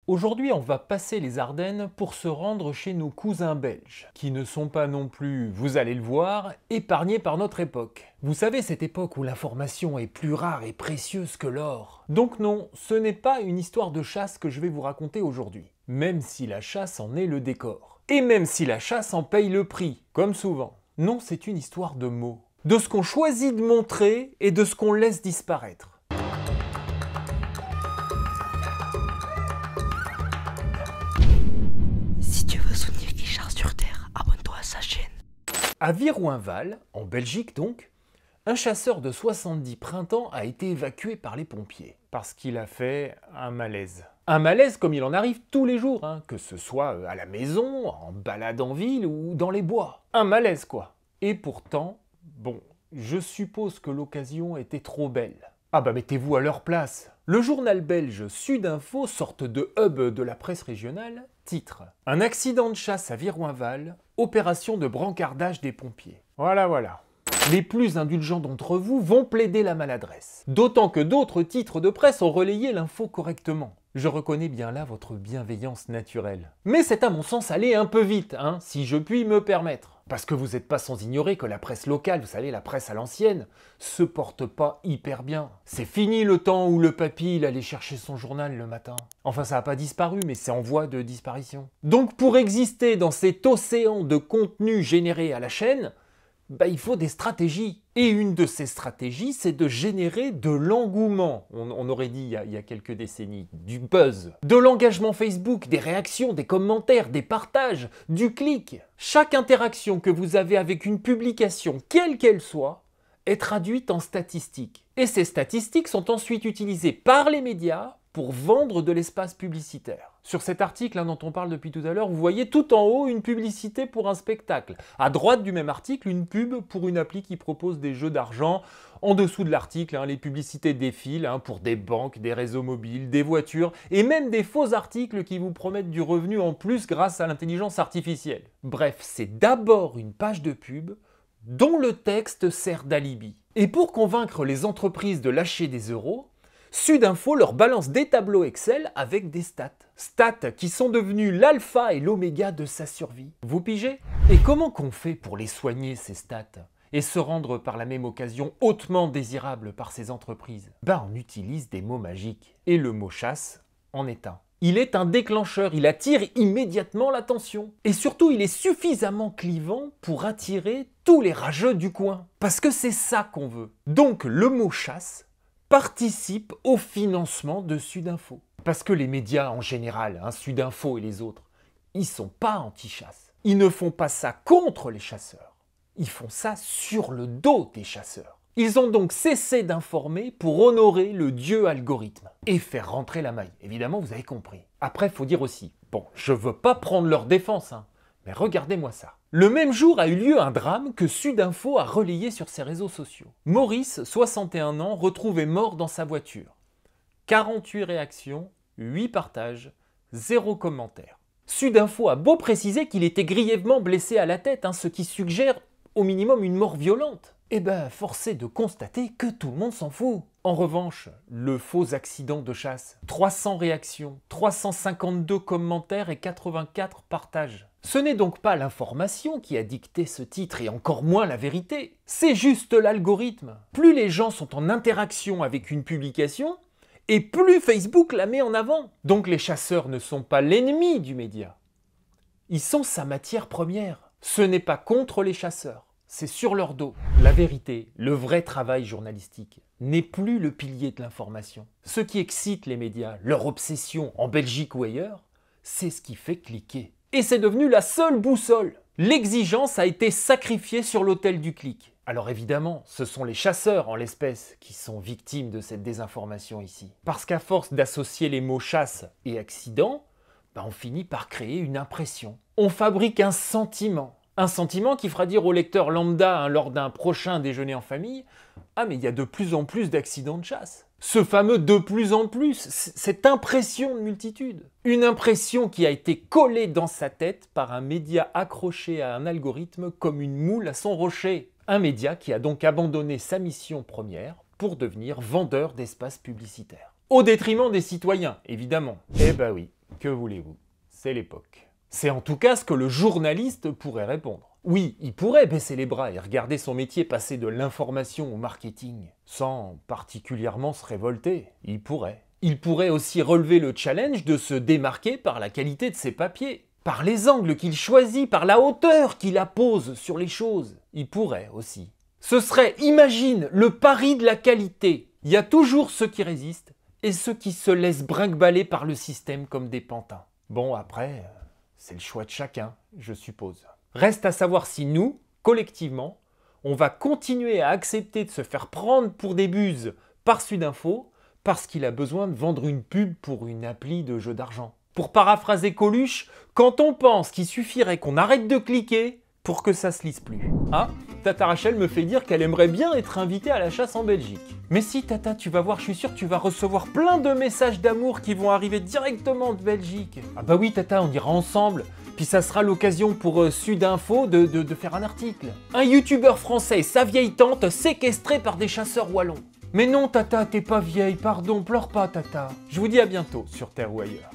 Aujourd'hui, on va passer les Ardennes pour se rendre chez nos cousins belges, qui ne sont pas non plus, vous allez le voir, épargnés par notre époque. Vous savez, cette époque où l'information est plus rare et précieuse que l'or. Donc non, ce n'est pas une histoire de chasse que je vais vous raconter aujourd'hui, même si la chasse en est le décor. Et même si la chasse en paye le prix, comme souvent. Non, c'est une histoire de mots. De ce qu'on choisit de montrer et de ce qu'on laisse disparaître. Si tu veux soutenir Guichard sur Terre, abonne-toi à sa chaîne. À Virouinval, en Belgique donc, un chasseur de 70 printemps a été évacué par les pompiers parce qu'il a fait un malaise. Un malaise comme il en arrive tous les jours, que ce soit à la maison, en balade en ville ou dans les bois. Un malaise quoi. Et pourtant, bon, je suppose que l'occasion était trop belle. Ah bah mettez-vous à leur place. Le journal belge Sudinfo, sorte de hub de la presse régionale, titre « Un accident de chasse à Virouinval, opération de brancardage des pompiers ». Voilà. Les plus indulgents d'entre vous vont plaider la maladresse. D'autant que d'autres titres de presse ont relayé l'info correctement. Je reconnais bien là votre bienveillance naturelle. Mais c'est à mon sens allé un peu vite, si je puis me permettre. Parce que vous n'êtes pas sans ignorer que la presse locale, vous savez, la presse à l'ancienne, se porte pas hyper bien. C'est fini le temps où le papy il allait chercher son journal le matin. Enfin, ça n'a pas disparu, mais c'est en voie de disparition. Donc pour exister dans cet océan de contenu généré à la chaîne, il faut des stratégies. Et une de ces stratégies, c'est de générer de l'engouement. On aurait dit il y a quelques décennies, du buzz. De l'engagement Facebook, des réactions, des commentaires, des partages, du clic. Chaque interaction que vous avez avec une publication, quelle qu'elle soit, est traduite en statistiques. Et ces statistiques sont ensuite utilisées par les médias pour vendre de l'espace publicitaire. Sur cet article dont on parle depuis tout à l'heure, vous voyez tout en haut une publicité pour un spectacle. À droite du même article, une pub pour une appli qui propose des jeux d'argent. En dessous de l'article, les publicités défilent pour des banques, des réseaux mobiles, des voitures et même des faux articles qui vous promettent du revenu en plus grâce à l'intelligence artificielle. Bref, c'est d'abord une page de pub dont le texte sert d'alibi. Et pour convaincre les entreprises de lâcher des euros, Sudinfo leur balance des tableaux Excel avec des stats. Stats qui sont devenus l'alpha et l'oméga de sa survie. Vous pigez? Et comment qu'on fait pour les soigner ces stats et se rendre par la même occasion hautement désirable par ces entreprises? On utilise des mots magiques. Et le mot chasse en est un. Il est un déclencheur, il attire immédiatement l'attention. Et surtout, il est suffisamment clivant pour attirer tous les rageux du coin. Parce que c'est ça qu'on veut. Donc le mot chasse participe au financement de Sudinfo. Parce que les médias en général, Sudinfo et les autres, ils sont pas anti-chasse. Ils ne font pas ça contre les chasseurs. Ils font ça sur le dos des chasseurs. Ils ont donc cessé d'informer pour honorer le dieu algorithme et faire rentrer la maille. Évidemment, vous avez compris. Après, il faut dire aussi, je veux pas prendre leur défense, mais regardez-moi ça. Le même jour a eu lieu un drame que Sudinfo a relayé sur ses réseaux sociaux. Maurice, 61 ans, retrouvé mort dans sa voiture. 48 réactions, 8 partages, 0 commentaire. Sudinfo a beau préciser qu'il était grièvement blessé à la tête, ce qui suggère au minimum une mort violente. Force est de constater que tout le monde s'en fout. En revanche, le faux accident de chasse, 300 réactions, 352 commentaires et 84 partages. Ce n'est donc pas l'information qui a dicté ce titre et encore moins la vérité. C'est juste l'algorithme. Plus les gens sont en interaction avec une publication, et plus Facebook la met en avant. Donc les chasseurs ne sont pas l'ennemi du média. Ils sont sa matière première. Ce n'est pas contre les chasseurs. C'est sur leur dos. La vérité, le vrai travail journalistique, n'est plus le pilier de l'information. Ce qui excite les médias, leur obsession en Belgique ou ailleurs, c'est ce qui fait cliquer. Et c'est devenu la seule boussole. L'exigence a été sacrifiée sur l'autel du clic. Alors évidemment, ce sont les chasseurs en l'espèce qui sont victimes de cette désinformation ici. Parce qu'à force d'associer les mots chasse et accident, on finit par créer une impression. On fabrique un sentiment. Un sentiment qui fera dire au lecteur lambda lors d'un prochain déjeuner en famille « Ah mais il y a de plus en plus d'accidents de chasse ». Ce fameux « de plus en plus », cette impression de multitude. Une impression qui a été collée dans sa tête par un média accroché à un algorithme comme une moule à son rocher. Un média qui a donc abandonné sa mission première pour devenir vendeur d'espace publicitaire. Au détriment des citoyens, évidemment. Eh ben oui, Que voulez-vous? C'est l'époque. C'est en tout cas ce que le journaliste pourrait répondre. Oui, il pourrait baisser les bras et regarder son métier passer de l'information au marketing, sans particulièrement se révolter. Il pourrait. Il pourrait aussi relever le challenge de se démarquer par la qualité de ses papiers, par les angles qu'il choisit, par la hauteur qu'il appose sur les choses. Il pourrait aussi. Ce serait, imagine, le pari de la qualité. Il y a toujours ceux qui résistent et ceux qui se laissent brinque-baller par le système comme des pantins. Bon, après, c'est le choix de chacun, je suppose. Reste à savoir si nous, collectivement, on va continuer à accepter de se faire prendre pour des buses par Sudinfo parce qu'il a besoin de vendre une pub pour une appli de jeu d'argent. Pour paraphraser Coluche, quand on pense qu'il suffirait qu'on arrête de cliquer pour que ça se lise plus. Ah, Tata Rachel me fait dire qu'elle aimerait bien être invitée à la chasse en Belgique. Mais si Tata, tu vas voir, je suis sûr que tu vas recevoir plein de messages d'amour qui vont arriver directement de Belgique. Ah bah oui Tata, on ira ensemble. Puis ça sera l'occasion pour Sudinfo de faire un article. Un youtubeur français et sa vieille tante séquestrés par des chasseurs wallons. Mais non Tata, t'es pas vieille, pardon, pleure pas Tata. Je vous dis à bientôt sur Terre ou ailleurs.